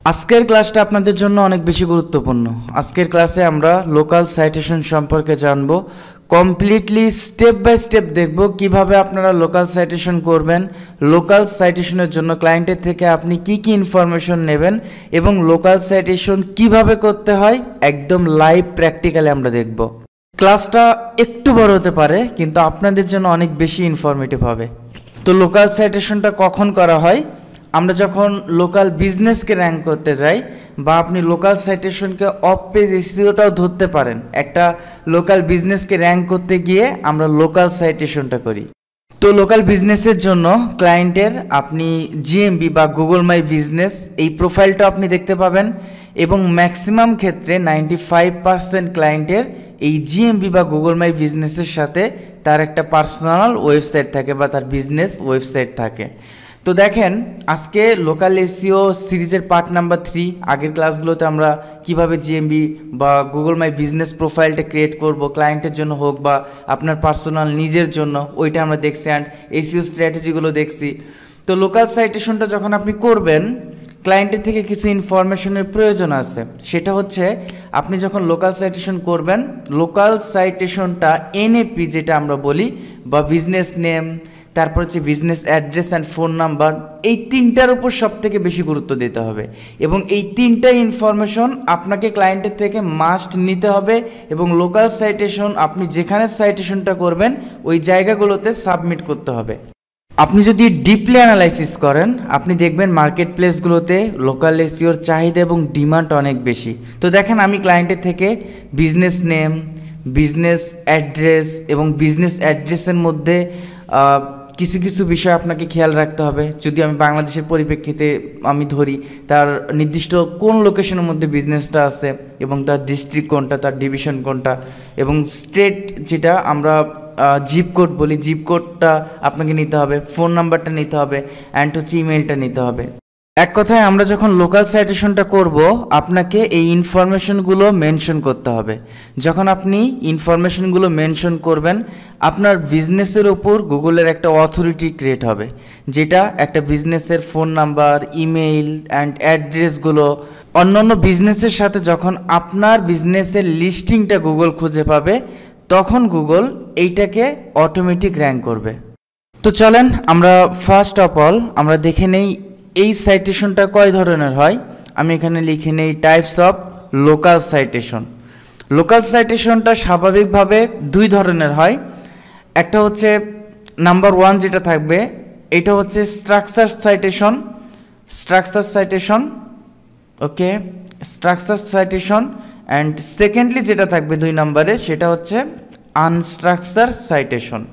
আজকের ক্লাসটা আপনাদের জন্য অনেক বেশি গুরুত্বপূর্ণ। আজকের ক্লাসে আমরা লোকাল সাইটেশন সম্পর্কে জানব। কমপ্লিটলি স্টেপ বাই স্টেপ দেখব কিভাবে আপনারা লোকাল সাইটেশন করবেন, লোকাল সাইটেশনের জন্য ক্লায়েন্টের থেকে আপনি কি কি ইনফরমেশন নেবেন এবং লোকাল সাইটেশন কিভাবে করতে হয় একদম লাইভ প্র্যাকটিক্যালি আমরা দেখব। ক্লাসটা একটু বড় হতে পারে কিন্তু আপনাদের জন্য অনেক বেশি ইনফরমেটিভ হবে। তো লোকাল সাইটেশনটা কখন করা হয়? আমরা যখন লোকাল বিজনেসকে র্যাঙ্ক করতে যাই বা আপনি লোকাল সাইটেশনকে অফ পেজ এসইওটাও ধরতে পারেন। একটা লোকাল বিজনেসকে র্যাঙ্ক করতে গিয়ে আমরা লোকাল সাইটেশনটা করি। তো লোকাল বিজনেসের জন্য ক্লায়েন্টের আপনি জিএমবি বা গুগল মাই বিজনেস এই প্রোফাইলটা আপনি দেখতে পাবেন এবং ম্যাক্সিমাম ক্ষেত্রে 95% ক্লায়েন্টের এই জিএমবি বা গুগল মাই বিজনেসের সাথে তার একটা পার্সোনাল ওয়েবসাইট থাকে বা তার বিজনেস ওয়েবসাইট থাকে। তো দেখেন, আজকে লোকাল এসইও সিরিজের পার্ট নাম্বার 3। আগের ক্লাসগুলোতে আমরা কিভাবে জিএমবি বা গুগল মাই বিজনেস প্রোফাইলটা ক্রিয়েট করব, ক্লায়েন্টের জন্য হোক বা আপনার পার্সোনাল নিজের জন্য, ওইটা আমরা দেখছি অ্যান্ড এসইও স্ট্র্যাটেজিগুলো দেখছি। তো লোকাল সাইটেশনটা যখন আপনি করবেন, ক্লায়েন্টের থেকে কিছু ইনফরমেশনের প্রয়োজন আছে। সেটা হচ্ছে আপনি যখন লোকাল সাইটেশন করবেন, লোকাল সাইটেশনটা এনএপি যেটা আমরা বলি বা বিজনেস নেম, তারপর হচ্ছে business address and phone number, এই তিনটার উপর সব থেকে বেশি গুরুত্ব দিতে হবে এবং এই তিনটা ইনফরমেশন আপনাকে ক্লায়েন্টের থেকে মাস্ট নিতে হবে এবং লোকাল সাইটেশন আপনি যেখানে সাইটেশনটা করবেন ওই জায়গাগুলোতে সাবমিট করতে হবে। আপনি যদি ডিপলি অ্যানালাইসিস করেন, আপনি দেখবেন মার্কেট প্লেসগুলোতে লোকাল এসইওর চাহিদা এবং ডিমান্ড অনেক বেশি। তো দেখেন, আমি ক্লায়েন্টের থেকে বিজনেস নেম, বিজনেস অ্যাড্রেস এবং বিজনেস অ্যাড্রেসের মধ্যে কিছু কিছু বিষয় আপনাকে খেয়াল রাখতে হবে। যদি আমি বাংলাদেশের পরিপ্রেক্ষিতে আমি ধরি, তার নির্দিষ্ট কোন লোকেশনের মধ্যে বিজনেসটা আছে এবং তার ডিস্ট্রিক্ট কোনটা, তার ডিভিশন কোনটা এবং স্টেট যেটা আমরা জিপ কোড বলি, জিপ কোডটা আপনাকে নিতে হবে, ফোন নাম্বারটা নিতে হবে অ্যান্ড হচ্ছে ইমেলটা নিতে হবে। এক কথায় আমরা যখন লোকাল সাইটেশনটা করব, আপনাকে এই ইনফরমেশনগুলো মেনশন করতে হবে। যখন আপনি ইনফরমেশনগুলো মেনশন করবেন, আপনার বিজনেসের ওপর গুগলের একটা অথরিটি ক্রিয়েট হবে, যেটা একটা বিজনেসের ফোন নাম্বার, ইমেইল অ্যান্ড অ্যাড্রেসগুলো অন্যান্য বিজনেসের সাথে যখন আপনার বিজনেসের লিস্টিংটা গুগল খুঁজে পাবে, তখন গুগল এইটাকে অটোমেটিক র্যাঙ্ক করবে। তো চলেন আমরা ফার্স্ট অফ অল আমরা দেখে নেই এই সাইটেশনটা কয় ধরনের হয়। আমি এখানে লিখে নেই টাইপস অফ লোকাল সাইটেশন। লোকাল সাইটেশনটা স্বাভাবিকভাবে দুই ধরনের হয়। একটা হচ্ছে নাম্বার 1 যেটা থাকবে, এটা হচ্ছে structure citation, okay, structure citation. And secondly যেটা থাকবে 2 নম্বরে, সেটা হচ্ছে unstructure citation.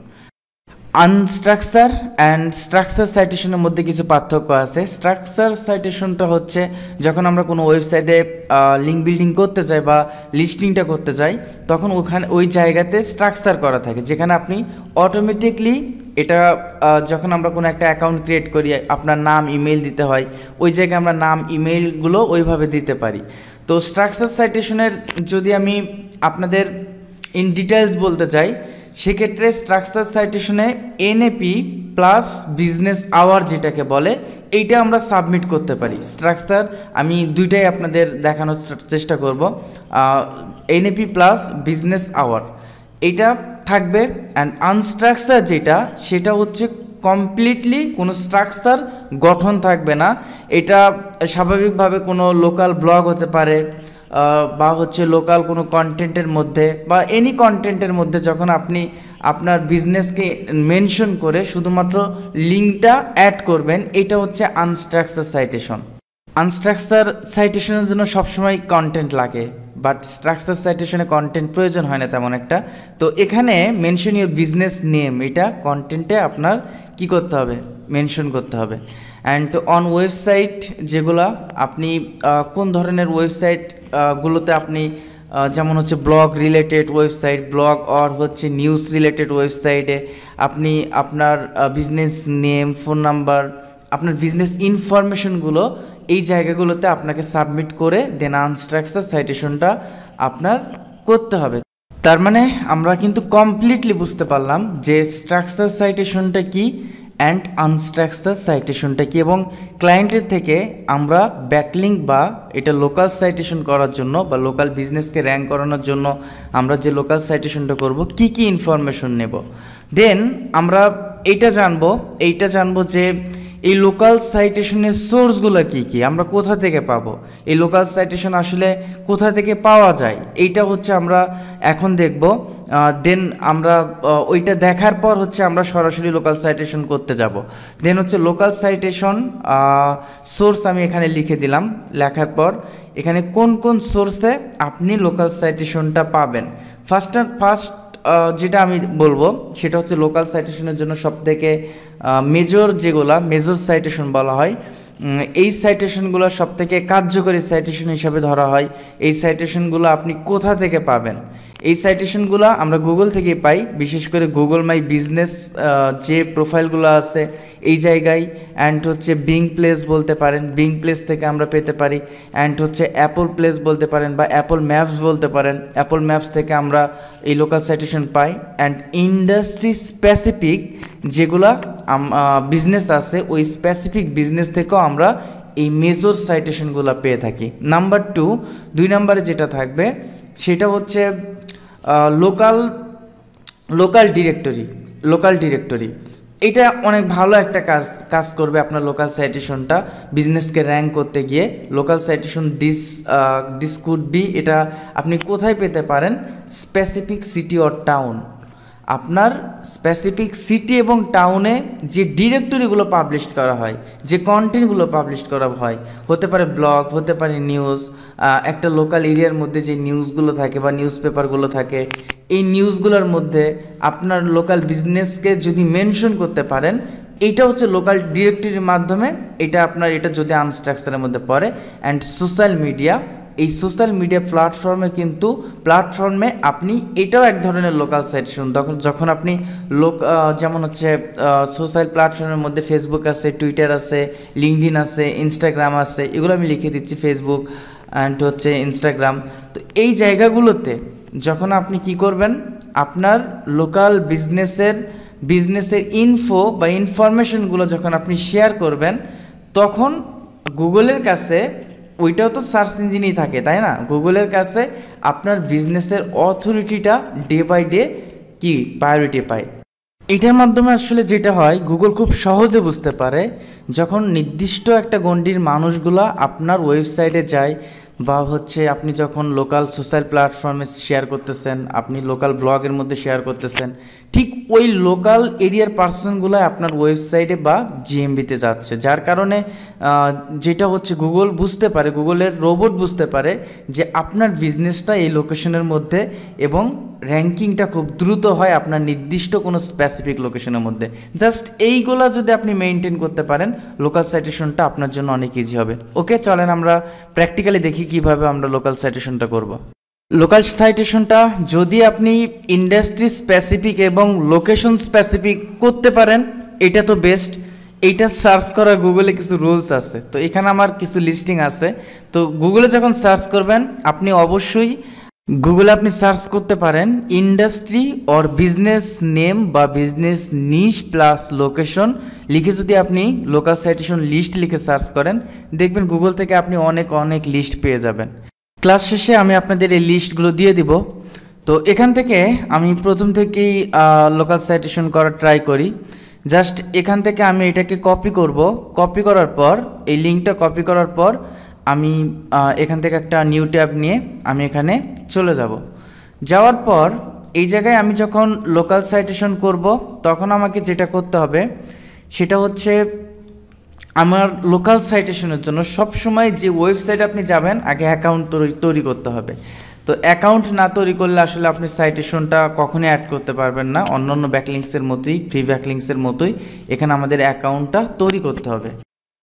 Unstructure and structure সাইটেশনের মধ্যে কিছু পার্থক্য আছে। স্ট্রাকচার সাইটেশনটা হচ্ছে যখন আমরা কোনো ওয়েবসাইটে লিঙ্ক বিল্ডিং করতে যাই বা লিস্টিংটা করতে যাই, তখন ওই জায়গাতে স্ট্রাকচার করা থাকে, যেখানে আপনি অটোমেটিকলি এটা যখন আমরা কোনো একটা অ্যাকাউন্ট ক্রিয়েট করি, আপনার নাম, ইমেল দিতে হয়, ওই জায়গায় আমরা নাম, ইমেলগুলো ওইভাবে দিতে পারি। তো স্ট্রাকচার সাইটেশনের যদি আমি আপনাদের ইন ডিটেলস বলতে চাই, সেক্ষেত্রে স্ট্রাকচার সাইটেশনে এনএপি প্লাস বিজনেস আওয়ার যেটাকে বলে, এইটা আমরা সাবমিট করতে পারি। স্ট্রাকচার আমি দুইটাই আপনাদের দেখানোর চেষ্টা করব। এনএপি প্লাস বিজনেস আওয়ার এইটা থাকবে। অ্যান্ড আনস্ট্রাকচার যেটা, সেটা হচ্ছে কমপ্লিটলি কোনো স্ট্রাকচার গঠন থাকবে না। এটা স্বাভাবিকভাবে কোনো লোকাল ব্লগ হতে পারে বা হচ্ছে লোকাল কোনো কন্টেন্টের মধ্যে বা এনি কন্টেন্টের মধ্যে যখন আপনি আপনার বিজনেসকে মেনশন করে শুধুমাত্র লিঙ্কটা অ্যাড করবেন, এটা হচ্ছে আনস্ট্রাকচার সাইটেশন। আনস্ট্রাকচার সাইটেশনের জন্য সবসময় কন্টেন্ট লাগে, বাট স্ট্রাকচার সাইটেশনে কন্টেন্ট প্রয়োজন হয় না তেমন একটা। তো এখানে মেনশন ইউর বিজনেস নেম, এটা কন্টেন্টে আপনার কি করতে হবে, মেনশন করতে হবে। অ্যান্ড অন ওয়েবসাইট, যেগুলো আপনি কোন ধরনের ওয়েবসাইটগুলোতে আপনি, যেমন হচ্ছে blog related website, blog or হচ্ছে নিউজ রিলেটেড ওয়েবসাইটে আপনি আপনার বিজনেস নেম, ফোন নাম্বার, আপনার বিজনেস ইনফরমেশনগুলো এই জায়গাগুলোতে আপনাকে সাবমিট করে দেন আনস্ট্রাকচার সাইটেশনটা আপনার করতে হবে। তার মানে আমরা কিন্তু কমপ্লিটলি বুঝতে পারলাম যে স্ট্রাকচার সাইটেশনটা কি অ্যান্ড আনস্ট্রাকচার সাইটেশনটা কি, এবং ক্লায়েন্টের থেকে আমরা ব্যাকলিঙ্ক বা এটা লোকাল সাইটেশন করার জন্য বা লোকাল বিজনেসকে র্যাঙ্ক করানোর জন্য আমরা যে লোকাল সাইটেশনটা করব কি কি ইনফরমেশন নেব। দেন আমরা এইটা জানবো যে এই লোকাল সাইটেশনের সোর্সগুলো কি কি, আমরা কোথা থেকে পাবো, এই লোকাল সাইটেশন আসলে কোথা থেকে পাওয়া যায়, এইটা হচ্ছে আমরা এখন দেখব। দেন আমরা ওইটা দেখার পর হচ্ছে আমরা সরাসরি লোকাল সাইটেশন করতে যাব। দেন হচ্ছে লোকাল সাইটেশন সোর্স আমি এখানে লিখে দিলাম। লেখার পর এখানে কোন কোন সোর্সে আপনি লোকাল সাইটেশনটা পাবেন। ফার্স্ট যেটা আমি বলবো সেটা হচ্ছে লোকাল সাইটেশনের জন্য সবথেকে মেজর সাইটেশন বলা হয়। এই সাইটেশনগুলো সবথেকে কার্যকরী সাইটেশন হিসাবে ধরা হয়। এই সাইটেশনগুলো আপনি কোথা থেকে পাবেন? এই সাইটেশনগুলো আমরা গুগল থেকে পাই, বিশেষ করে গুগল মাই বিজনেস যে প্রোফাইলগুলো আছে এই জায়গায়। অ্যান্ড হচ্ছে বিং প্লেস বলতে পারেন, বিং প্লেস থেকে আমরা পেতে পারি। অ্যান্ড হচ্ছে অ্যাপল প্লেস বলতে পারেন বা অ্যাপল ম্যাপস বলতে পারেন, অ্যাপল ম্যাপস থেকে আমরা এই local citation pi. And industry specific যেগুলা বিজনেস আছে ওই স্পেসিফিক বিজনেস থেকেও আমরা এই মেজর সাইটেশনগুলো পেয়ে থাকি। নাম্বার 2 নম্বরে যেটা থাকবে সেটা হচ্ছে লোকাল ডিরেক্টরি। এটা অনেক ভালো একটা কাজ করবে আপনার লোকাল সাইটেশনটা বিজনেসকে র্যাঙ্ক করতে গিয়ে। Local citation this could be, এটা আপনি কোথায় পেতে পারেন? Specific city or town. আপনার স্পেসিফিক সিটি এবং টাউনে যে ডিরেক্টরিগুলো পাবলিশ করা হয়, যে কন্টেন্টগুলো পাবলিশ করা হয়, হতে পারে ব্লগ, হতে পারে নিউজ, একটা লোকাল এরিয়ার মধ্যে যে নিউজগুলো থাকে বা নিউজ পেপারগুলো থাকে, এই নিউজগুলোর মধ্যে আপনার লোকাল বিজনেসকে যদি মেনশন করতে পারেন, এইটা হচ্ছে লোকাল ডিরেক্টরির মাধ্যমে। এটা যদি আনস্ট্রাকচারের মধ্যে পড়ে। অ্যান্ড সোশ্যাল মিডিয়া, এই সোশ্যাল মিডিয়া প্ল্যাটফর্মে আপনি এটাও এক ধরনের লোকাল সাইটেশন। যখন আপনি যেমন হচ্ছে সোশ্যাল প্ল্যাটফর্মের মধ্যে ফেসবুক আছে, টুইটার আছে, লিঙ্কডইন আছে, ইনস্টাগ্রাম আছে, এগুলো আমি লিখে দিচ্ছি, ফেসবুক অ্যান্ড হচ্ছে ইনস্টাগ্রাম। তো এই জায়গাগুলোতে যখন আপনি কি করবেন, আপনার লোকাল বিজনেসের ইনফো বা ইনফরমেশনগুলো যখন আপনি শেয়ার করবেন, তখন গুগলের কাছে, ওইটাও তো সার্চ ইঞ্জিনই থাকে তাই না, গুগলের কাছে আপনার বিজনেসের অথরিটিটা ডে বাই ডে কি প্রায়োরিটি পায়। এটার মাধ্যমে আসলে যেটা হয়, গুগল খুব সহজে বুঝতে পারে যখন নির্দিষ্ট একটা গণ্ডির মানুষগুলা আপনার ওয়েবসাইটে যায়, বা হচ্ছে আপনি যখন লোকাল সোশ্যাল প্ল্যাটফর্মে শেয়ার করতেছেন, আপনি লোকাল ব্লগের মধ্যে শেয়ার করতেছেন, ঠিক ওই লোকাল এরিয়ার পার্সনগুলো আপনার ওয়েবসাইটে বা জিএমবিতে যাচ্ছে। যার কারণে যেটা হচ্ছে গুগল বুঝতে পারে, গুগলের রোবট বুঝতে পারে যে আপনার বিজনেসটা এই লোকেশনের মধ্যে, এবং র্যাঙ্কিংটা খুব দ্রুত হয় আপনার নির্দিষ্ট কোনো স্পেসিফিক লোকেশনের মধ্যে। জাস্ট এইগুলা যদি আপনি মেনটেন করতে পারেন, লোকাল সাইটেশনটা আপনার জন্য অনেক ইজি হবে। ওকে, চলেন আমরা প্র্যাকটিক্যালি দেখি কিভাবে আমরা লোকাল সাইটেশনটা করব। লোকাল সাইটেশনটা যদি আপনি ইন্ডাস্ট্রি স্পেসিফিক এবং লোকেশন স্পেসিফিক করতে পারেন, এটা তো বেস্ট। এইটা সার্চ করার গুগলে কিছু রুলস আছে, তো এখানে আমার কিছু লিস্টিং আছে। তো গুগলে যখন সার্চ করবেন, আপনি অবশ্যই গুগলে আপনি সার্চ করতে পারেন ইন্ডাস্ট্রি অর বিজনেস নেম বা বিজনেস নিশ প্লাস লোকেশন লিখে যদি আপনি লোকাল সাইটেশন লিস্ট লিখে সার্চ করেন, দেখবেন গুগল থেকে আপনি অনেক লিস্ট পেয়ে যাবেন। ক্লাস শেষে আমি আপনাদের এই লিস্টগুলো দিয়ে দিব। তো এখান থেকে আমি প্রথম থেকেই লোকাল সাইটেশন করার ট্রাই করি। জাস্ট এখান থেকে আমি এটাকে কপি করব। কপি করার পর, এই লিঙ্কটা কপি করার পর আমি এখান থেকে একটা নিউ ট্যাব নিয়ে আমি এখানে চলে যাব। যাওয়ার পর এই জায়গায় আমি যখন লোকাল সাইটেশন করব, তখন আমাকে যেটা করতে হবে সেটা হচ্ছে আমার লোকাল সাইটেশনের জন্য সবসময় যে ওয়েবসাইট আপনি যাবেন, আগে অ্যাকাউন্ট তৈরি করতে হবে। তো অ্যাকাউন্ট না তৈরি করলে আসলে আপনি সাইটেশনটা কখনোই অ্যাড করতে পারবেন না। অন্যান্য ব্যাকলিংসের মতোই, ফ্রি ব্যাকলিংসের মতোই এখানে আমাদের অ্যাকাউন্টটা তৈরি করতে হবে।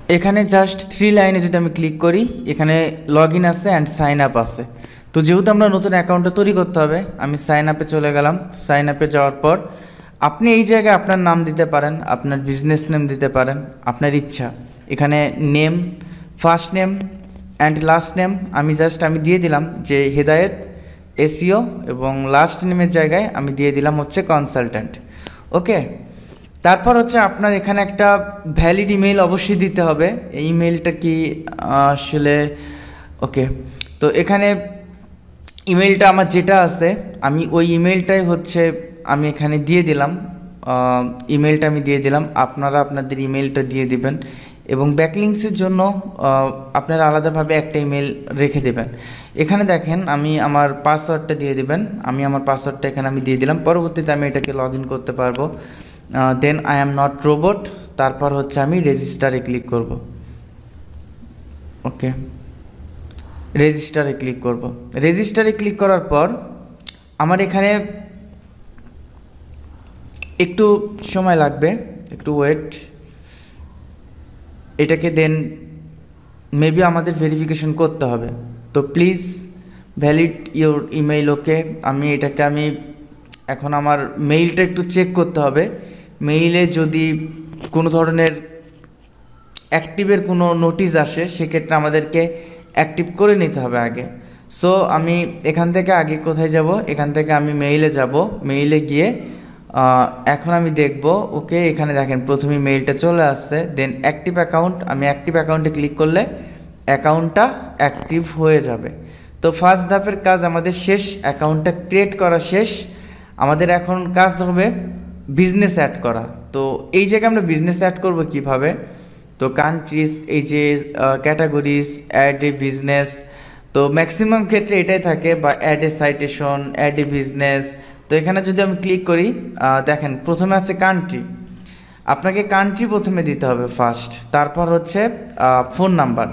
এখানে জাস্ট 3 লাইনে যদি আমি ক্লিক করি, এখানে লগ ইন আছে অ্যান্ড সাইন আপ আছে। তো যেহেতু আমরা নতুন অ্যাকাউন্টটা তৈরি করতে হবে, আমি সাইন আপে চলে গেলাম। সাইন আপে যাওয়ার পর আপনি এই জায়গায় আপনার নাম দিতে পারেন, আপনার বিজনেস নেম দিতে পারেন, আপনার ইচ্ছা। এখানে name, first name and last name আমি দিয়ে দিলাম যে হেদায়েত এসইও, এবং লাস্ট নেমের জায়গায় আমি দিয়ে দিলাম হচ্ছে কনসালট্যান্ট। ওকে, তারপর হচ্ছে আপনার এখানে একটা ভ্যালিড ইমেল অবশ্যই দিতে হবে। এই ইমেলটা কি আসলে ওকে, তো এখানে ইমেলটা আমার যেটা আছে আমি ওই ইমেলটাই হচ্ছে আমি এখানে দিয়ে দিলাম, ইমেলটা আমি দিয়ে দিলাম। আপনারা আপনাদের ইমেলটা দিয়ে দিবেন এবং ব্যাকলিংসের জন্য আপনারা আলাদাভাবে একটা ইমেল রেখে দেবেন। এখানে দেখেন আমি আমার পাসওয়ার্ডটা দিয়ে দেবেন, আমি আমার পাসওয়ার্ডটা এখানে আমি দিয়ে দিলাম। পরবর্তীতে আমি এটাকে লগ ইন করতে পারবো। Then I am not robot, তারপর হচ্ছে আমি রেজিস্টারে ক্লিক করব। ওকে, রেজিস্টারে ক্লিক করব। রেজিস্টারে ক্লিক করার পর আমার এখানে একটু সময় লাগবে, একটু ওয়েট। এটাকে দেন মেবি আমাদের ভেরিফিকেশন করতে হবে, তো প্লিজ ভ্যালিড ইওর ইমেইল। ওকে, আমি এখন আমার মেইলটা একটু চেক করতে হবে। মেইলে যদি কোনো ধরনের অ্যাক্টিভের কোনো নোটিশ আসে সেক্ষেত্রে আমাদেরকে অ্যাক্টিভ করে নিতে হবে আগে। সো আমি এখান থেকে আগে কোথায় যাব, এখান থেকে আমি মেইলে যাব। মেইলে গিয়ে এখন আমি দেখব। ওকে, এখানে দেখেন প্রথমে মেইলটা চলে আসছে। দেন অ্যাক্টিভ অ্যাকাউন্ট, আমি অ্যাক্টিভ অ্যাকাউন্টে ক্লিক করলে অ্যাকাউন্টটা অ্যাক্টিভ হয়ে যাবে। তো ফার্স্ট ধাপের কাজ আমাদের শেষ, অ্যাকাউন্টটা ক্রিয়েট করা শেষ। আমাদের এখন কাজ হবে বিজনেস অ্যাড করা। তো এই জায়গায় আমরা বিজনেস অ্যাড করব কিভাবে, তো কান্ট্রিজ, এই যে ক্যাটাগরিজ, অ্যাড এ বিজনেস, তো ম্যাক্সিমাম ক্ষেত্রে এটাই থাকে, বা add a citation, add a business. তো এখানে যদি আমি ক্লিক করি, দেখেন প্রথমে আছে কান্ট্রি। আপনাকে কান্ট্রি প্রথমে দিতে হবে ফার্স্ট, তারপর হচ্ছে ফোন নাম্বার।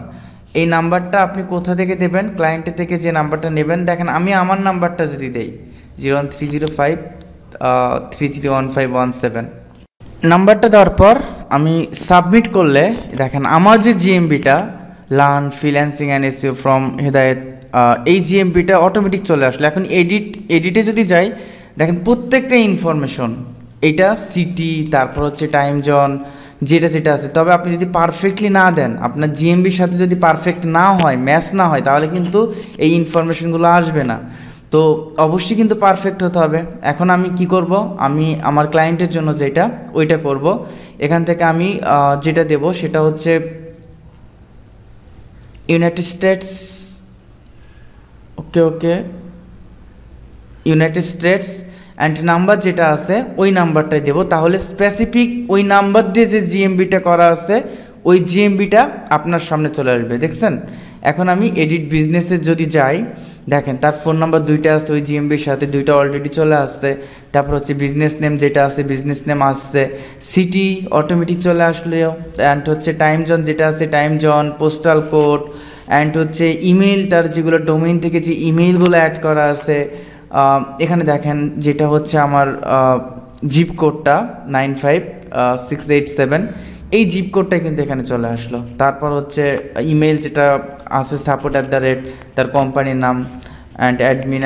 এই নাম্বারটা আপনি কোথা থেকে দেবেন, ক্লায়েন্টের থেকে যে নাম্বারটা নেবেন। দেখেন আমি আমার নাম্বারটা যদি দেই 01305331517, নাম্বারটা দেওয়ার পর আমি সাবমিট করলে দেখেন আমার যে জিএমবিটা learn freelancing and SEO from Hedayet, এই জিএমবিটা অটোমেটিক চলে আসলো। এখন এডিটে যদি যাই, দেখেন প্রত্যেকটা ইনফরমেশন, এইটা সিটি, তারপর হচ্ছে টাইম জোন, যেটা আছে। তবে আপনি যদি পারফেক্টলি না দেন, আপনার জিএমবির সাথে যদি পারফেক্ট না হয়, ম্যাচ না হয়, তাহলে কিন্তু এই ইনফরমেশনগুলো আসবে না। তো অবশ্যই কিন্তু পারফেক্ট হতে হবে। এখন আমি কি করব, আমি আমার ক্লায়েন্টের জন্য যেটা ওইটা করব। এখান থেকে আমি যেটা দেব সেটা হচ্ছে United states. Okay, United states and number যেটা আছে ওই নাম্বারটাই দেবো। তাহলে স্পেসিফিক ওই নাম্বার দিয়ে যে জিএমবিটা করা আছে ওই জিএমবিটা আপনার সামনে চলে আসবে। দেখছেন, এখন আমি এডিট বিজনেসে যদি যাই, দেখেন তার ফোন নাম্বার দুইটা আছে ওই জিএমবির সাথে, দুইটা অলরেডি চলে আসছে। তারপর হচ্ছে বিজনেস নেম যেটা আছে, বিজনেস নেম আসছে, সিটি অটোমেটিক চলে আসলেও, অ্যান্ড হচ্ছে টাইম জোন যেটা আছে, time zone, postal code, and হচ্ছে ইমেল, তার যেগুলো ডোমেইন থেকে যে ইমেইলগুলো অ্যাড করা আছে। এখানে দেখেন যেটা হচ্ছে আমার জিপ কোডটা 95687, এই জিপ কোডটাই কিন্তু এখানে চলে আসলো। তারপর হচ্ছে ইমেল যেটা আছে support@, তার কোম্পানির নাম, অ্যান্ড admin@,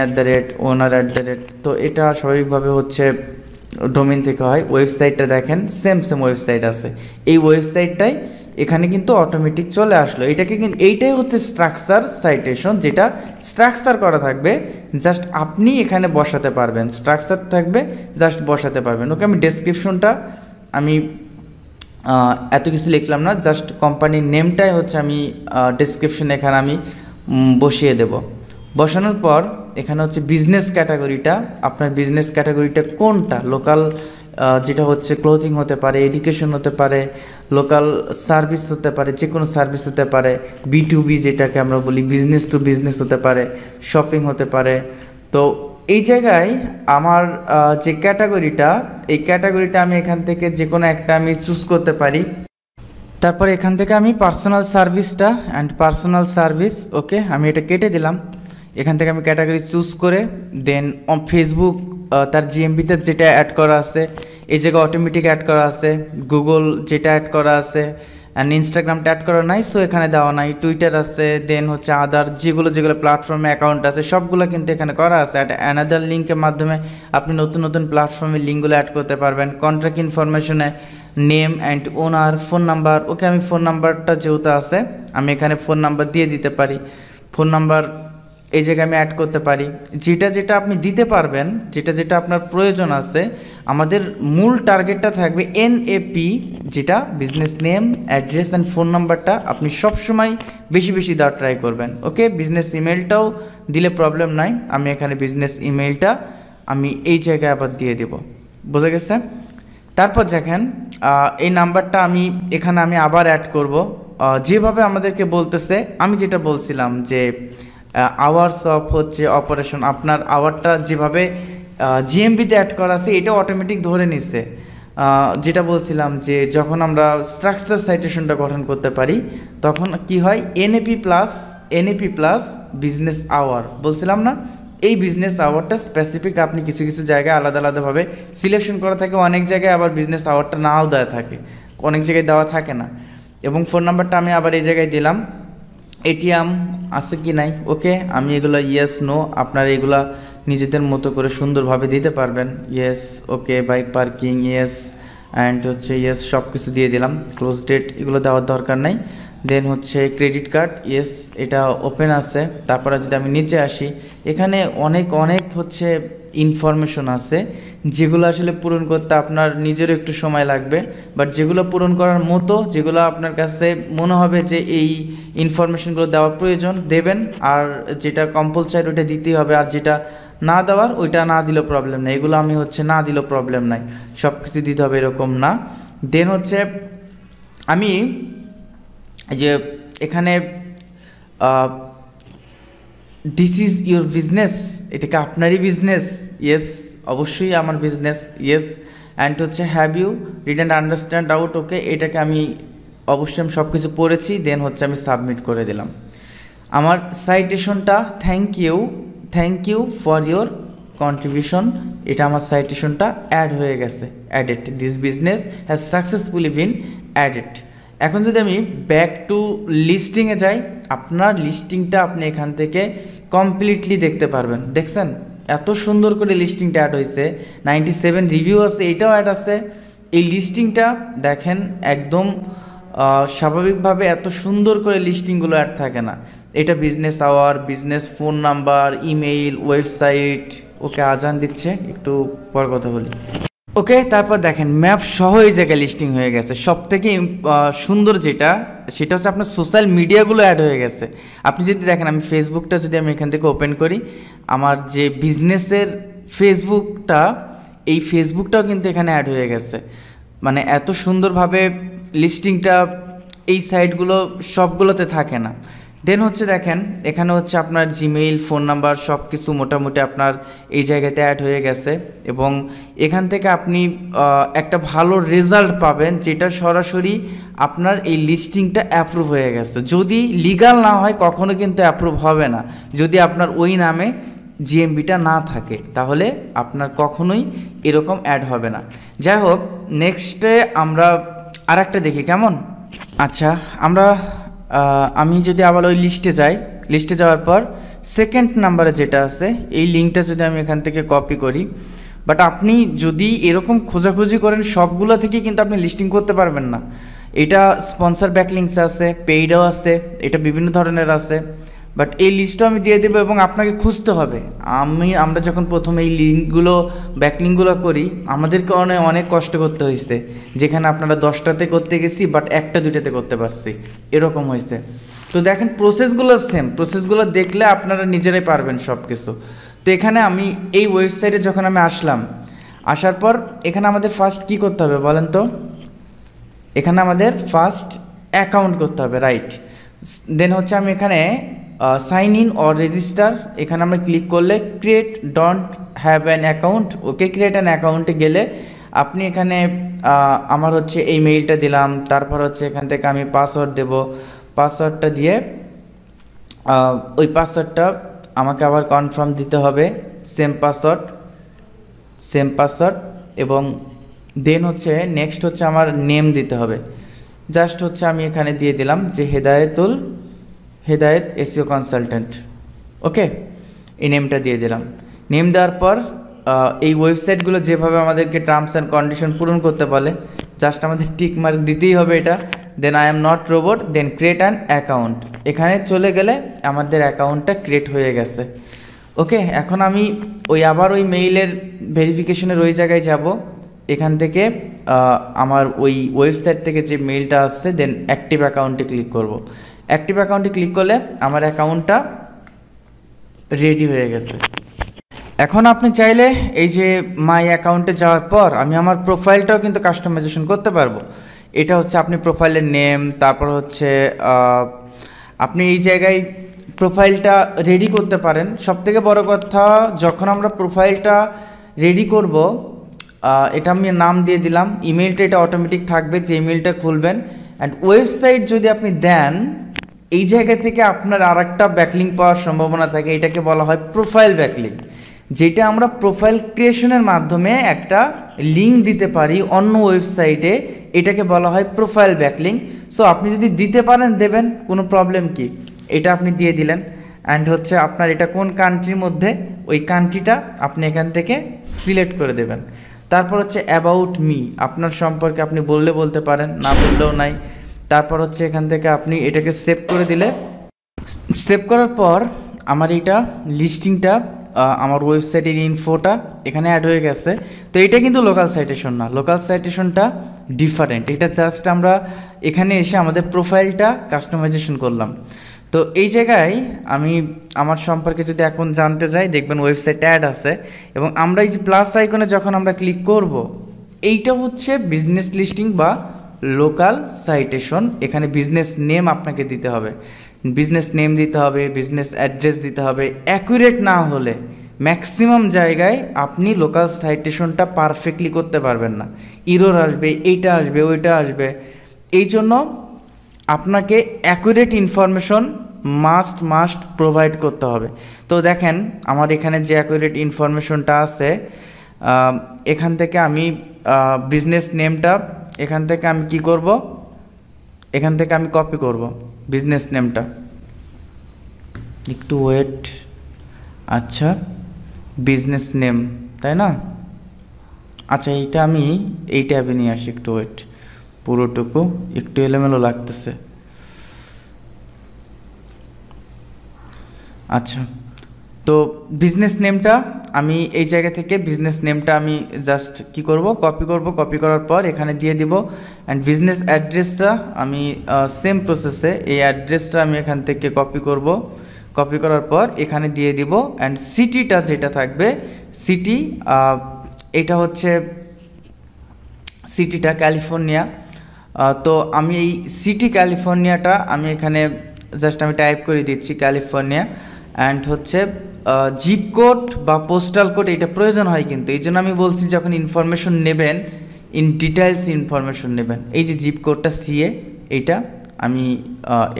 owner@। তো এটা স্বাভাবিকভাবে হচ্ছে ডোমেইন থেকে হয়। ওয়েবসাইটটা দেখেন সেম ওয়েবসাইট আছে, এই ওয়েবসাইটটাই এখানে কিন্তু অটোমেটিক চলে আসলো। এটাকে কিন্তু এইটাই হচ্ছে স্ট্রাকচার সাইটেশন, যেটা স্ট্রাকচার করা থাকবে, জাস্ট আপনি এখানে বসাতে পারবেন, স্ট্রাকচার থাকবে জাস্ট বসাতে পারবেন। ওকে, আমি ডেসক্রিপশনটা আমি এত কিছু লিখলাম না, জাস্ট কোম্পানির নেমটাই হচ্ছে আমি ডেসক্রিপশন এখানে আমি বসিয়ে দেব। বসানোর পর এখানে হচ্ছে বিজনেস ক্যাটাগরিটা, আপনার বিজনেস ক্যাটাগরিটা কোনটা, লোকাল যেটা হচ্ছে ক্লোথিং হতে পারে, এডুকেশন হতে পারে, লোকাল সার্ভিস হতে পারে, যে কোনো সার্ভিস হতে পারে, B2B যেটাকে আমরা বলি, বিজনেস টু বিজনেস হতে পারে, শপিং হতে পারে। তো এই জায়গায় আমার যে ক্যাটাগরিটা, এই ক্যাটাগরিটা আমি এখান থেকে যে কোনো একটা আমি চুজ করতে পারি। তারপর এখান থেকে আমি পার্সোনাল সার্ভিসটা অ্যান্ড পার্সোনাল সার্ভিস, ওকে আমি এটা কেটে দিলাম। এখান থেকে আমি ক্যাটাগরি চুজ করে দেন ফেসবুক তার জিএমবিতে যেটা অ্যাড করা আছে এই জায়গায় অটোমেটিক অ্যাড করা আছে, গুগল যেটা অ্যাড করা আছে, অ্যান্ড ইনস্টাগ্রামটা অ্যাড করা নাই, সো এখানে দেওয়া নাই। টুইটার আছে, দেন হচ্ছে আদার যেগুলো প্ল্যাটফর্মে অ্যাকাউন্ট আছে সবগুলো কিন্তু এখানে করা আছে। অ্যানাদার লিঙ্কের মাধ্যমে আপনি নতুন নতুন প্ল্যাটফর্মে লিঙ্কগুলো অ্যাড করতে পারবেন। কন্ট্যাক্ট ইনফরমেশনে name and owner, phone number, okay আমি ফোন নাম্বারটা যেহেতু আছে আমি এখানে ফোন নাম্বার দিয়ে দিতে পারি। ফোন নাম্বার এই জায়গায় আমি অ্যাড করতে পারি। যেটা যেটা আপনি দিতে পারবেন, যেটা যেটা আপনার প্রয়োজন আছে, আমাদের মূল টার্গেটটা থাকবে NAP, যেটা business name, address and phone নাম্বারটা আপনি সবসময় বেশি বেশি দেওয়ার ট্রাই করবেন। ওকে, বিজনেস ইমেলটাও দিলে প্রবলেম নাই, আমি এখানে বিজনেস ইমেলটা আমি এই জায়গায় আবার দিয়ে দেব। বোঝা গেছে? তারপর দেখেন এই নাম্বারটা আমি এখানে আমি আবার অ্যাড করব, যেভাবে আমাদেরকে বলতেছে। আমি যেটা বলছিলাম যে আওয়ার্স অফ হচ্ছে অপারেশন, আপনার আওয়ারটা যেভাবে জিএমবিতে অ্যাড করা আছে এটা অটোমেটিক ধরে নিচ্ছে। যেটা বলছিলাম যে যখন আমরা স্ট্রাকচার সাইটেশনটা গঠন করতে পারি তখন কি হয়, এনএপি প্লাস বিজনেস আওয়ার বলছিলাম না, এই বিজনেস আওয়ারটা স্পেসিফিক আপনি কিছু কিছু জায়গায় আলাদা আলাদাভাবে সিলেকশন করা থাকে, অনেক জায়গায় আবার বিজনেস আওয়ারটা নাও দেওয়া থাকে, অনেক জায়গায় দেওয়া থাকে না। এবং ফোন নাম্বারটা আমি আবার এই জায়গায় দিলাম। এটিএম আছে কি নাই, ওকে, আমি এগুলো ইয়েস নো আপনারা এগুলা নিজেদের মতো করে সুন্দরভাবে দিতে পারবেন। Yes, okay, bike parking yes, and হচ্ছে ইয়েস সব কিছু দিয়ে দিলাম। ক্লোজ ডেট এগুলো দেওয়ার দরকার নাই। দেন হচ্ছে ক্রেডিট কার্ড, ইয়েস এটা ওপেন আছে। তারপরে যদি আমি নিচে আসি, এখানে অনেক অনেক হচ্ছে ইনফরমেশন আছে যেগুলো আসলে পূরণ করতে আপনার নিজেরও একটু সময় লাগবে, বাট যেগুলো পূরণ করার মতো, যেগুলো আপনার কাছে মনে হবে যে এই ইনফরমেশনগুলো দেওয়া প্রয়োজন দেবেন, আর যেটা কম্পালসারি ওইটা দিতেই হবে, আর যেটা না দেওয়ার ওইটা না দিলেও প্রবলেম নাই। এগুলো আমি হচ্ছে না দিলেও প্রবলেম নাই, সব কিছু দিতে হবে এরকম না। দেন হচ্ছে আমি যে এখানে দিস ইজ ইউর বিজনেস, এটাকে আপনারই বিজনেস, ইয়েস অবশ্যই আমার বিজনেস, ইয়েস। অ্যান্ড হচ্ছে have you read and understand out, okay, এটাকে আমি অবশ্যই আমি সব কিছু পড়েছি। দেন হচ্ছে আমি সাবমিট করে দিলাম আমার সাইটেশনটা। Thank you for your contribution, এটা আমার সাইটেশনটা অ্যাড হয়ে গেছে। Added, this business has successfully been added. এখন যদি আমি ব্যাক টু লিস্টিংয়ে যাই, আপনার লিস্টিংটা আপনি এখান থেকে কমপ্লিটলি দেখতে পারবেন। দেখছেন এত সুন্দর করে লিস্টিংটা অ্যাড হয়েছে, 97 রিভিউ আছে, এটাও অ্যাড আছে। এই লিস্টিংটা দেখেন একদম স্বাভাবিকভাবে এত সুন্দর করে লিস্টিংগুলো অ্যাড থাকে না। এটা business hour, business phone number, email, website. Okay, আজান দিচ্ছে, একটু পর কথা বলি। ওকে, তারপর দেখেন ম্যাপ সহ এই জায়গায় লিস্টিং হয়ে গেছে। সব থেকে সুন্দর যেটা, সেটা হচ্ছে আপনার সোশ্যাল মিডিয়াগুলো অ্যাড হয়ে গেছে। আপনি যদি দেখেন, আমি ফেসবুকটা যদি আমি এখান থেকে ওপেন করি, আমার যে বিজনেসের ফেসবুকটা, এই ফেসবুকটাও কিন্তু এখানে অ্যাড হয়ে গেছে। মানে এত সুন্দরভাবে লিস্টিংটা এই সাইটগুলো সবগুলোতে থাকে না। দেন হচ্ছে দেখেন এখানে হচ্ছে আপনার জিমেইল, ফোন নাম্বার সব কিছু মোটামুটি আপনার এই জায়গাতে অ্যাড হয়ে গেছে। এবং এখান থেকে আপনি একটা ভালো রেজাল্ট পাবেন, যেটা সরাসরি আপনার এই লিস্টিংটা অ্যাপ্রুভ হয়ে গেছে। যদি লিগাল না হয় কখনো কিন্তু অ্যাপ্রুভ হবে না। যদি আপনার ওই নামে জিএমবিটা না থাকে তাহলে আপনার কখনোই এরকম অ্যাড হবে না। যাই হোক, নেক্সটে আমরা আর একটা দেখি কেমন। আচ্ছা, আমি যদি আবার ওই লিস্টে যাই, লিস্টে যাওয়ার পর সেকেন্ড নাম্বারে যেটা আছে এই লিঙ্কটা যদি আমি এখান থেকে কপি করি, বাট আপনি যদি এরকম খোঁজাখুঁজি করেন সবগুলো থেকেই কিন্তু আপনি লিস্টিং করতে পারবেন না। এটা স্পন্সর ব্যাকলিংস আছে, পেইডও আছে, এটা বিভিন্ন ধরনের আছে, বাট এই লিস্টও আমি দিয়ে দেবো এবং আপনাকে খুঁজতে হবে। আমরা যখন প্রথমে এই লিঙ্কগুলো ব্যাকলিঙ্কগুলো করি আমাদেরকে অনেক কষ্ট করতে হয়েছে, যেখানে আপনারা 10টাতে করতে গেছি বাট 1টা 2টাতে করতে পারছি, এরকম হয়েছে। তো দেখেন প্রসেসগুলো সেম, প্রসেসগুলো দেখলে আপনারা নিজেরাই পারবেন সব কিছু। তো এখানে আমি এই ওয়েবসাইটে যখন আমি আসার পর এখানে আমাদের ফার্স্ট কী করতে হবে বলেন তো? এখানে আমাদের ফার্স্ট অ্যাকাউন্ট করতে হবে, রাইট। দেন হচ্ছে আমি এখানে সাইন ইন অর রেজিস্টার, এখানে আমরা ক্লিক করলে create don't have an account, okay, create an অ্যাকাউন্টে গেলে আপনি এখানে আমার হচ্ছে এই মেইলটা দিলাম, তারপর হচ্ছে এখান থেকে আমি পাসওয়ার্ড দেব, পাসওয়ার্ডটা দিয়ে ওই পাসওয়ার্ডটা আমাকে আবার কনফার্ম দিতে হবে, সেম পাসওয়ার্ড। এবং দেন হচ্ছে নেক্সট হচ্ছে আমার নেম দিতে হবে। জাস্ট হচ্ছে আমি এখানে দিয়ে দিলাম যে হেদায়েত এসইও কনসালটেন্ট, ওকে, এই নেমটা দিয়ে দিলাম। নেম দেওয়ার পর এই ওয়েবসাইটগুলো যেভাবে আমাদেরকে টার্মস অ্যান্ড কন্ডিশন পূরণ করতে বলে, জাস্ট আমাদের টিক মার্ক দিতেই হবে এটা। Then I am not robot, then create an account, এখানে চলে গেলে আমাদের অ্যাকাউন্টটা ক্রিয়েট হয়ে গেছে। ওকে, এখন আমি আবার ওই মেইলের ভেরিফিকেশনের ওই জায়গায় যাব। এখান থেকে আমার ওই ওয়েবসাইট থেকে যে মেইলটা আসছে, দেন অ্যাক্টিভ অ্যাকাউন্টে ক্লিক করব। অ্যাক্টিভ অ্যাকাউন্টে ক্লিক করলে আমার অ্যাকাউন্টটা রেডি হয়ে গেছে। এখন আপনি চাইলে এই যে মাই অ্যাকাউন্টে যাওয়ার পর আমি আমার প্রোফাইলটাও কিন্তু কাস্টমাইজেশন করতে পারবো। এটা হচ্ছে আপনি প্রোফাইলের নেম, তারপর হচ্ছে আপনি এই জায়গায় প্রোফাইলটা রেডি করতে পারেন। সবথেকে বড় কথা, যখন আমরা প্রোফাইলটা রেডি করব, এটা আমি নাম দিয়ে দিলাম, ইমেলটা এটা অটোমেটিক থাকবে যে ইমেলটা খুলবেন। অ্যান্ড ওয়েবসাইট যদি আপনি দেন, এই জায়গা থেকে আপনার আর একটা ব্যাকলিং পাওয়ার সম্ভাবনা থাকে। এটাকে বলা হয় প্রোফাইল ব্যাকলিং, যেটা আমরা প্রোফাইল ক্রিয়েশনের মাধ্যমে একটা লিঙ্ক দিতে পারি অন্য ওয়েবসাইটে। এটাকে বলা হয় প্রোফাইল ব্যাকলিং। সো আপনি যদি দিতে পারেন দেবেন, কোনো প্রবলেম কি, এটা আপনি দিয়ে দিলেন। অ্যান্ড হচ্ছে আপনার এটা কোন কান্ট্রির মধ্যে, ওই কান্ট্রিটা আপনি এখান থেকে সিলেক্ট করে দেবেন। তারপর হচ্ছে অ্যাবাউট মি, আপনার সম্পর্কে আপনি বললে বলতে পারেন, না বললেও নাই। তারপর হচ্ছে এখান থেকে আপনি এটাকে সেভ করে দিলে, সেভ করার পর আমার এইটা লিস্টিংটা, আমার ওয়েবসাইটের ইনফোটা এখানে অ্যাড হয়ে গেছে। তো এটা কিন্তু লোকাল সাইটেশন না, লোকাল সাইটেশনটা ডিফারেন্ট। এটা জাস্ট আমরা এখানে এসে আমাদের প্রোফাইলটা কাস্টমাইজেশন করলাম। তো এই জায়গায় আমি আমার সম্পর্কে যদি এখন জানতে যাই, দেখবেন ওয়েবসাইট অ্যাড আছে, এবং আমরা এই যে প্লাস আইকনে যখন আমরা ক্লিক করব, এইটা হচ্ছে বিজনেস লিস্টিং বা লোকাল সাইটেশন। এখানে বিজনেস নেম আপনাকে দিতে হবে, বিজনেস নেম দিতে হবে, বিজনেস অ্যাড্রেস দিতে হবে। অ্যাকুরেট না হলে ম্যাক্সিমাম জায়গায় আপনি লোকাল সাইটেশনটা পারফেক্টলি করতে পারবেন না, ইরর আসবে, এইটা আসবে, ওইটা আসবে। এই জন্য আপনাকে অ্যাকুরেট ইনফরমেশন মাস্ট প্রোভাইড করতে হবে। তো দেখেন আমার এখানে যে অ্যাকুরেট ইনফরমেশনটা আছে, এখান থেকে আমি বিজনেস নেমটা এখান থেকে আমি কি করব, এখান থেকে আমি কপি করব বিজনেস নেমটা। একটু ওয়েট, আচ্ছা বিজনেস নেম, তাই না? আচ্ছা এইটা আমি এই ট্যাবে নিয়ে আসি, একটু ওয়েট, পুরোটুকু একটু এলোমেলো লাগতেছে। আচ্ছা, তো বিজনেস নেমটা আমি এই জায়গা থেকে বিজনেস নেমটা আমি জাস্ট কি করব, কপি করব। কপি করার পর এখানে দিয়ে দিব। অ্যান্ড বিজনেস অ্যাড্রেসটা আমি সেম প্রসেসে এই অ্যাড্রেসটা আমি এখান থেকে কপি করব। কপি করার পর এখানে দিয়ে দিব। অ্যান্ড সিটিটা যেটা থাকবে, সিটি এটা হচ্ছে সিটিটা ক্যালিফোর্নিয়া। তো আমি এই সিটি ক্যালিফোর্নিয়াটা আমি এখানে জাস্ট আমি টাইপ করে দিচ্ছি ক্যালিফোর্নিয়া। অ্যান্ড হচ্ছে জিপ কোড বা পোস্টাল কোড এটা প্রয়োজন হয়, কিন্তু এই জন্য আমি বলছি যখন ইনফরমেশন নেবেন, ইন ডিটেলস ইনফরমেশন নেবেন, এই যে জিপ কোডটা সিএ, এইটা আমি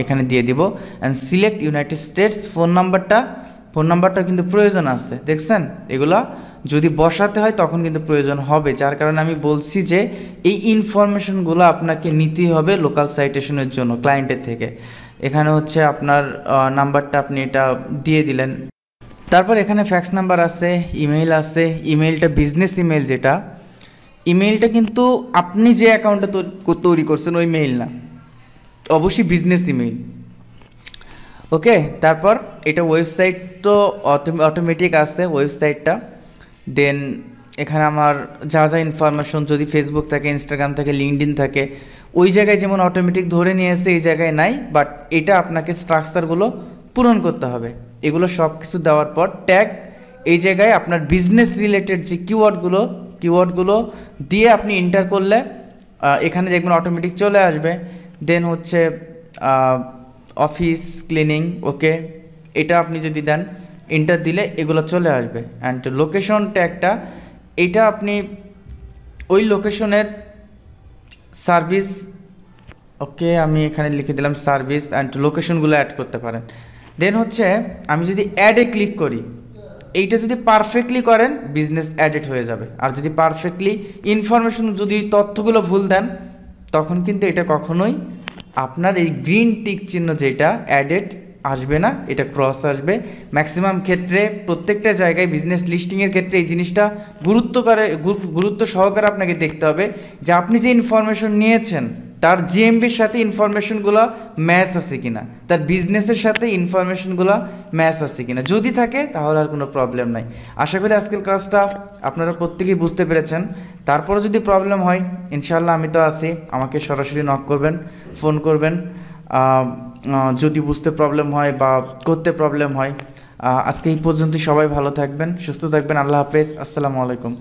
এখানে দিয়ে দিব। And select United states. Phone নাম্বারটা কিন্তু প্রয়োজন আছে, দেখছেন? এগুলা যদি বসাতে হয় তখন কিন্তু প্রয়োজন হবে, যার কারণে আমি বলছি যে এই ইনফরমেশনগুলো আপনাকে নিতেই হবে লোকাল সাইটেশনের জন্য ক্লায়েন্টের থেকে। এখানে হচ্ছে আপনার নাম্বারটা আপনি এটা দিয়ে দিলেন। তারপর এখানে ফ্যাক্স নাম্বার আছে, ইমেইল আছে। ইমেইলটা বিজনেস ইমেইল, যেটা ইমেইলটা কিন্তু আপনি যে অ্যাকাউন্টটা তৈরি করছেন ওই মেইল না, অবশ্যই বিজনেস ইমেইল। ওকে, তারপর এটা ওয়েবসাইট তো অটোমেটিক আছে ওয়েবসাইটটা। দেন এখানে আমার যা যা ইনফরমেশন, যদি ফেসবুক থাকে, ইনস্টাগ্রাম থাকে, লিঙ্কডইন থাকে, ওই জায়গায় যেমন অটোমেটিক ধরে নিয়ে এসে এই জায়গায় নাই, বাট এটা আপনাকে স্ট্রাকচারগুলো পূরণ করতে হবে। এগুলো সব কিছু দেওয়ার পর ট্যাগ, এই জায়গায় আপনার বিজনেস রিলেটেড যে কিওয়ার্ডগুলো দিয়ে আপনি এন্টার করলে এখানে দেখবেন অটোমেটিক চলে আসবে। দেন হচ্ছে অফিস ক্লিনিং, ওকে, এটা আপনি যদি দেন, এন্টার দিলে এগুলো চলে আসবে। অ্যান্ড লোকেশন ট্যাগটা, এইটা আপনি ওই লোকেশনের সার্ভিস, ওকে, আমি এখানে লিখে দিলাম সার্ভিস, অ্যান্ড লোকেশনগুলো অ্যাড করতে পারেন। দেন হচ্ছে আমি যদি অ্যাডে ক্লিক করি, এইটা যদি পারফেক্টলি করেন বিজনেস অ্যাডেড হয়ে যাবে। আর যদি পারফেক্টলি ইনফরমেশন, যদি তথ্যগুলো ভুল দেন, তখন কিন্তু এটা কখনোই আপনার এই গ্রিন টিক চিহ্ন যেটা অ্যাডেড আসবে না, এটা ক্রস আসবে। ম্যাক্সিমাম ক্ষেত্রে প্রত্যেকটা জায়গায় বিজনেস লিস্টিংয়ের ক্ষেত্রে এই জিনিসটা গুরুত্ব সহকারে আপনাকে দেখতে হবে যে আপনি যে ইনফরমেশন নিয়েছেন তার জিএমবির সাথে ইনফরমেশনগুলো ম্যাচ আছে কিনা, তার বিজনেসের সাথে ইনফরমেশনগুলো ম্যাচ আছে কিনা। যদি থাকে তাহলে আর কোনো প্রবলেম নাই। আশা করি আজকের ক্লাসটা আপনারা প্রত্যেকেই বুঝতে পেরেছেন। তারপরে যদি প্রবলেম হয় ইনশাআল্লাহ আমি তো আছি, আমাকে সরাসরি নক করবেন, ফোন করবেন যদি বুঝতে প্রবলেম হয় বা করতে প্রবলেম হয়। আজকে এই পর্যন্তই। সবাই ভালো থাকবেন, সুস্থ থাকবেন। আল্লাহ হাফেজ, আসসালামু আলাইকুম।